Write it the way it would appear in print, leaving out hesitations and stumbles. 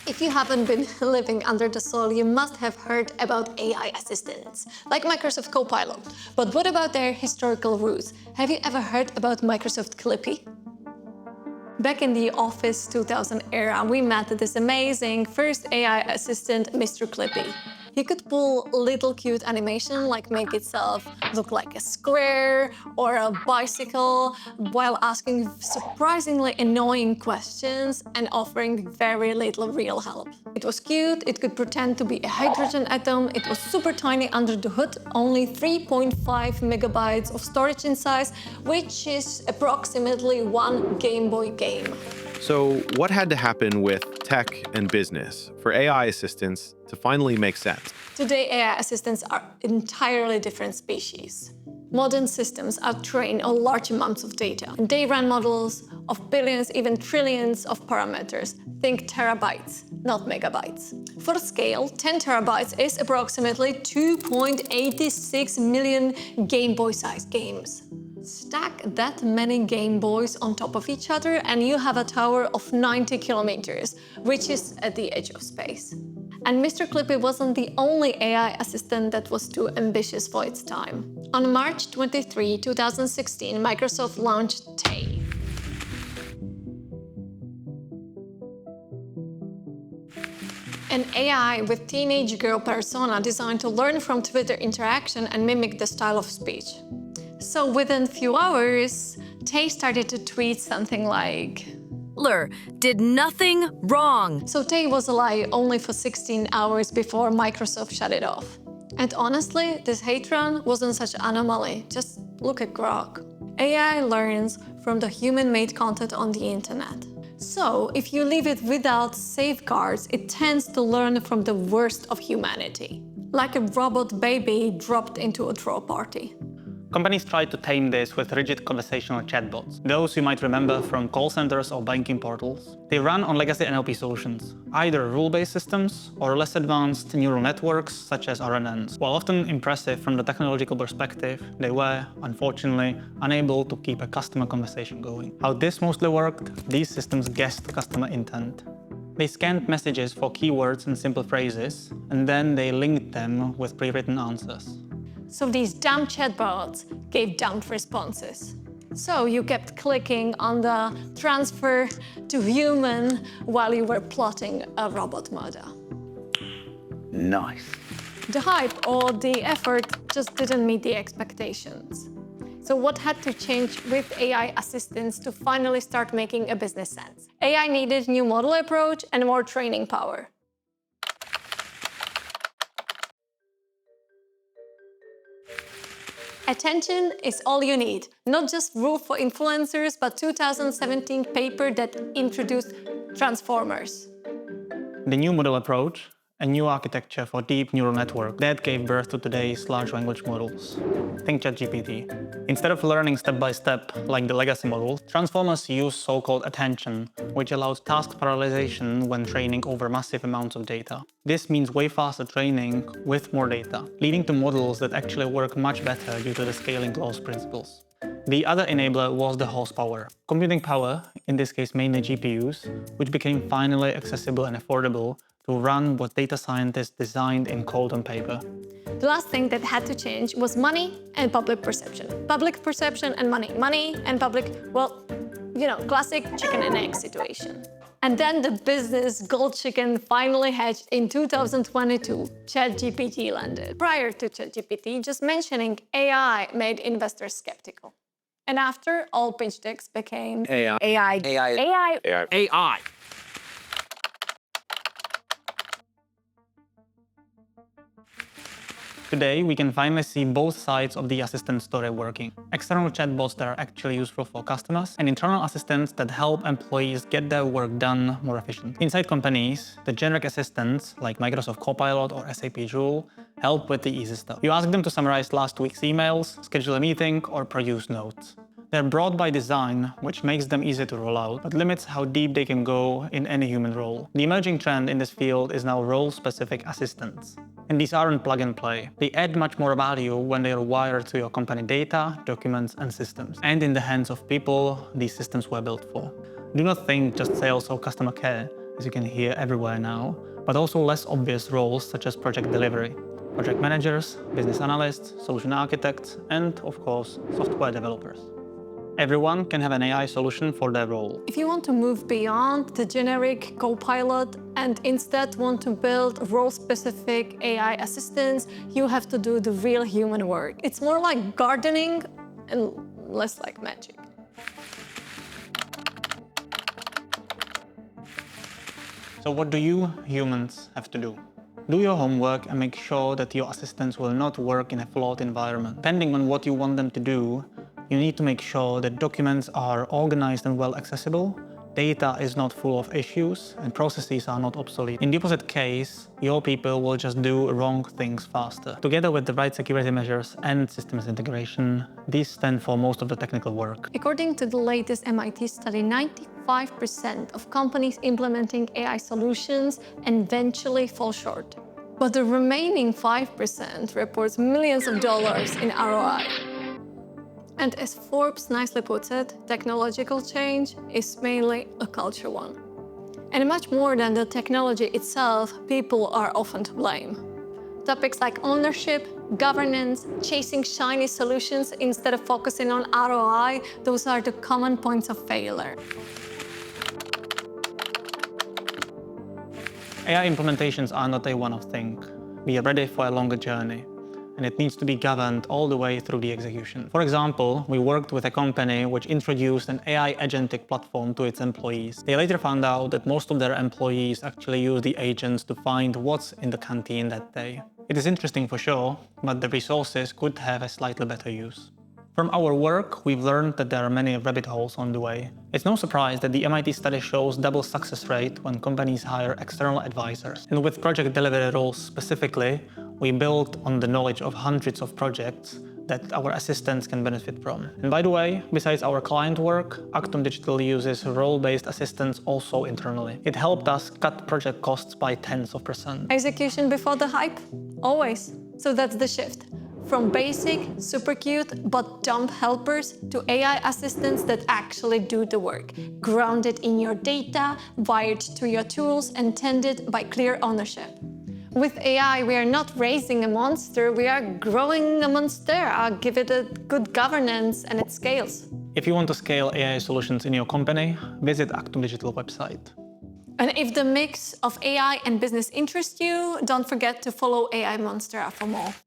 If you haven't been living under the soil, you must have heard about AI assistants, like Microsoft Copilot. But what about their historical roots? Have you ever heard about Microsoft Clippy? Back in the Office 2000 era, we met this amazing first AI assistant, Mr. Clippy. He could pull little cute animation like make itself look like a square or a bicycle while asking surprisingly annoying questions and offering very little real help. It was cute, it could pretend to be a hydrogen atom, it was super tiny under the hood, only 3.5 megabytes of storage in size, which is approximately one Game Boy game. So what had to happen with tech and business for AI assistants to finally make sense? Today, AI assistants are entirely different species. Modern systems are trained on large amounts of data. They run models of billions, even trillions of parameters. Think terabytes, not megabytes. For scale, 10 terabytes is approximately 2.86 million Game Boy-sized games. Stack that many Game Boys on top of each other and you have a tower of 90 kilometers, which is at the edge of space. And Mr. Clippy wasn't the only AI assistant that was too ambitious for its time. On March 23, 2016, Microsoft launched Tay. An AI with teenage girl persona designed to learn from Twitter interaction and mimic the style of speech. So within a few hours, Tay started to tweet something like, did nothing wrong. So Tay was alive only for 16 hours before Microsoft shut it off. And honestly, this hate run wasn't such an anomaly. Just look at Grok. AI learns from the human-made content on the internet. So if you leave it without safeguards, it tends to learn from the worst of humanity. Like a robot baby dropped into a throw party. Companies tried to tame this with rigid conversational chatbots, those you might remember from call centers or banking portals. They run on legacy NLP solutions, either rule-based systems or less advanced neural networks such as RNNs. While often impressive from the technological perspective, they were, unfortunately, unable to keep a customer conversation going. How this mostly worked, these systems guessed customer intent. They scanned messages for keywords and simple phrases, and then they linked them with pre-written answers. So these dumb chatbots gave dumb responses. So you kept clicking on the transfer to human while you were plotting a robot murder. Nice. The hype or the effort just didn't meet the expectations. So what had to change with AI assistants to finally start making a business sense? AI needed new model approach and more training power. Attention is all you need. Not just rule for influencers, but 2017 paper that introduced transformers. The new model approach, a new architecture for deep neural network that gave birth to today's large language models. Think ChatGPT. Instead of learning step by step, like the legacy model, transformers use so-called attention, which allows task parallelization when training over massive amounts of data. This means way faster training with more data, leading to models that actually work much better due to the scaling laws principles. The other enabler was the horsepower. Computing power, in this case mainly GPUs, which became finally accessible and affordable to run what data scientists designed in code on paper. The last thing that had to change was money and public perception. Public perception and money. Money and public, well, you know, classic chicken and egg situation. And then the business gold chicken finally hatched in 2022. ChatGPT landed. Prior to ChatGPT, just mentioning AI made investors skeptical. And after, all pitch decks became AI. Today, we can finally see both sides of the assistant story working. External chatbots that are actually useful for customers, and internal assistants that help employees get their work done more efficiently. Inside companies, the generic assistants, like Microsoft Copilot or SAP Joule, help with the easy stuff. You ask them to summarize last week's emails, schedule a meeting, or produce notes. They're broad by design, which makes them easy to roll out, but limits how deep they can go in any human role. The emerging trend in this field is now role-specific assistants. And these aren't plug and play. They add much more value when they are wired to your company data, documents, and systems. And in the hands of people these systems were built for. Do not think just sales or customer care. as you can hear everywhere now, but also less obvious roles such as project delivery, project managers, business analysts, solution architects, and, of course, software developers. Everyone can have an AI solution for their role. If you want to move beyond the generic Copilot and instead want to build role-specific AI assistants, you have to do the real human work. It's more like gardening and less like magic. So what do you humans have to do? Do your homework and make sure that your assistants will not work in a flawed environment. Depending on what you want them to do, you need to make sure that documents are organized and well accessible, data is not full of issues, and processes are not obsolete. In the opposite case, your people will just do wrong things faster. Together with the right security measures and systems integration, these stand for most of the technical work. According to the latest MIT study, 95% of companies implementing AI solutions eventually fall short. But the remaining 5% reports millions of dollars in ROI. And as Forbes nicely puts it, technological change is mainly a culture one. And much more than the technology itself, people are often to blame. Topics like ownership, governance, chasing shiny solutions instead of focusing on ROI, those are the common points of failure. AI implementations are not a one-off thing. We are ready for a longer journey, and it needs to be governed all the way through the execution. For example, we worked with a company which introduced an AI agentic platform to its employees. They later found out that most of their employees actually use the agents to find what's in the canteen that day. It is interesting for sure, but the resources could have a slightly better use. From our work, we've learned that there are many rabbit holes on the way. It's no surprise that the MIT study shows double success rate when companies hire external advisors. And with project delivery roles specifically, we build on the knowledge of hundreds of projects that our assistants can benefit from. And by the way, besides our client work, ACTUM Digital uses role-based assistants also internally. It helped us cut project costs by tens of %. Execution before the hype? Always. So that's the shift. From basic, super cute, but dumb helpers to AI assistants that actually do the work, grounded in your data, wired to your tools, and tended by clear ownership. With AI, we are not raising a monster, we are growing a Monstera. Give it a good governance and it scales. If you want to scale AI solutions in your company, visit ACTUM Digital website. And if the mix of AI and business interests you, don't forget to follow AI Monstera for more.